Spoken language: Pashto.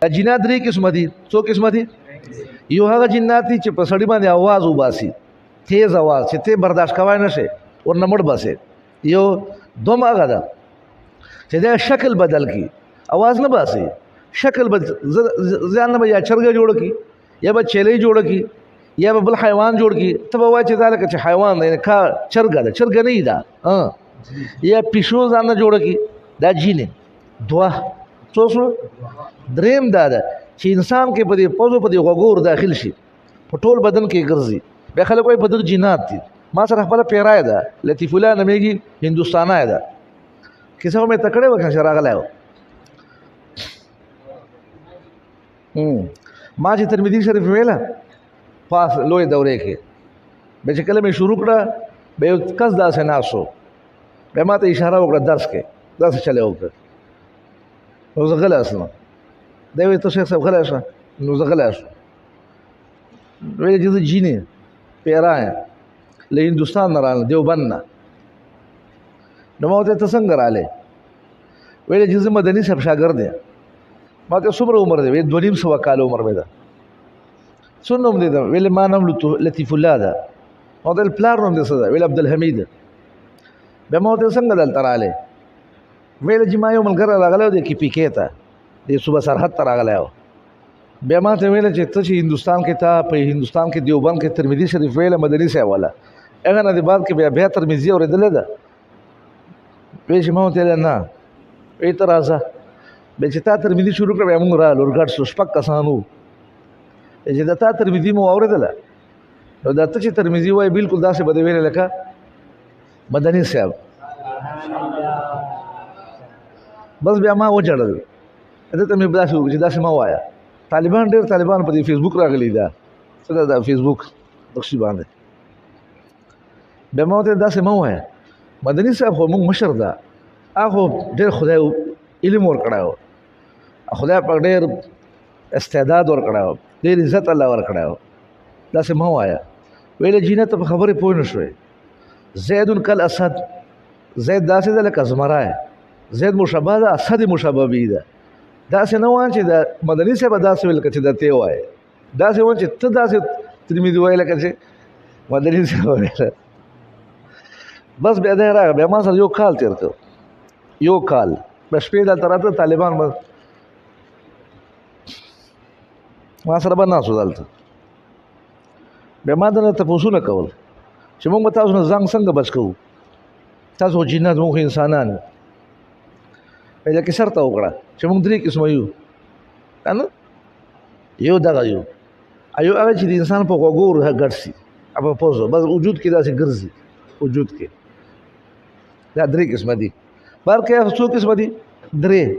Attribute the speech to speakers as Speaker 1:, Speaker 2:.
Speaker 1: جنات درې قسمه دي. څو قسمه دي؟ یو هغه جنات دي چې په سړي باندې आवाज وباسي، تیز आवाज چې ته برداشت کوای نه شي ورنه مړ بسې. یو دوم هغه ده چې دا شکل بدل کی، आवाज نه باسي، شکل ځان نه یا چرګه جوړ کی یا به چیلې جوړ کی یا به بل حیوان جوړ کی. ته به وایې چې دا لکه چې حیوان دی، کا چرګه ده، چرګه نه ده. یا پیشو ځان نه جوړ کی، دا جینې. دوه څو شو؟ دریم دا ده چې انسان کې په دې پوزو په دې غوګور داخل شي، په ټول بدن کې ګرځي. بیا خلک وایي په دغه جنات دي. ما سره خپله پیرای ده، لطیف الله نومیږي، هندوستانی ده. کیسه خو مې تکړه وکړه چې راغلی و. ما چې ترمذي شریف ویله پاس لوی دورې کې بیا چې کله مې شروع کړه بیا یو کس داسې ناست و، بیا ما ته اشاره وکړه درس کې داسې چلی وکړه. نو زه غلی شوم. دی وایي ته شیخ صاحب غلی شه. نو زه غلی شوم. ویل چې زه جینې پیرا یم له هندوستان نه راغلم، دیوبند نه. نو ما ورته ته څنګه راغلی؟ ویل چې زه مدني صاحب شاګرد یم. ما ته څومره عمر دی؟ ویل 2.5 کاله عمر مې ده. څه نوم دی ده؟ ویل ما نوم لطیف الله ده. ما ورته پلار نوم دی څه ده؟ ویل عبدالحمید. بیا ما ورته څنګه دلته راغلی؟ ویل چې ما یو ملګری راغلی و دی کې پیکې ته، د صوبه سرحد ته راغلی و. بیا ما ته ویل چې ته چې هندوستان کې تا په هندوستان کې دیوبند کې ترمذي شریف ویله مدني صاحب والا، هغه نه د بعد کې بیا ترمذي اورېدلی ده؟ وایي چې ما ورته ویل نه. وایي ته راځه. بیا چې تا ترمذي شروع کړه بیا مونږ راغلو، ګډ شو، 6 کسان وو. چې د تا ترمذي مو اورېدله نو دا ته چې ترمذي وایي بالکل داسې به دې ویلې لکه مدني صاحب. بس بیا ما وجړل. دته مې داسې وکړه چې داسې ما وایه. طالبان ډېر طالبان په دې فیسبوک راغلي ده، څه ده دا فیسبوک بخشي باندې. بیا ما ورته داسې مه وایه، مدني صاحب خو موږ مشر ده، هغه ډېر خدای علم ورکړی و، خدای پاک ډېر استعداد ورکړی و، ډېر عزت الله ورکړی و، داسې مه وایه. ویل جینه ته په خبرې پوه نه شوې. زید کالاسد، زید داسې ده لکه زمری. زید مشبه ده، اسد مشبه به ده. داسې نه وایه چې د مدني صاحب داسې ویل چې د ته وایې، داسې وایه چې ته داسې ترمذي وایې لکه چې مدني صاحب ویله. بس بیا دی راغی. بیا ما سره یو کال تېر کړ، یو کال. بیا شپې دلته راته طالبان به ما سره به ناست وو دلته. بیا ما دنه تپوسونه کول چې موږ به تاسو نه ځان څنګه بچ کوو، تاسو خو جنات، موږ انسانان یو. ویل کې شرطه وکړه چې موږ 3 قسمه یو، که نه؟ یو دغه یو هغه چې د انسان په غوږو ګډ شي، په پوزو بس وجود کې داسې ګرځي، وجود کې. دا 3 قسمه دي. بلکې څو قسمه دي؟ 3.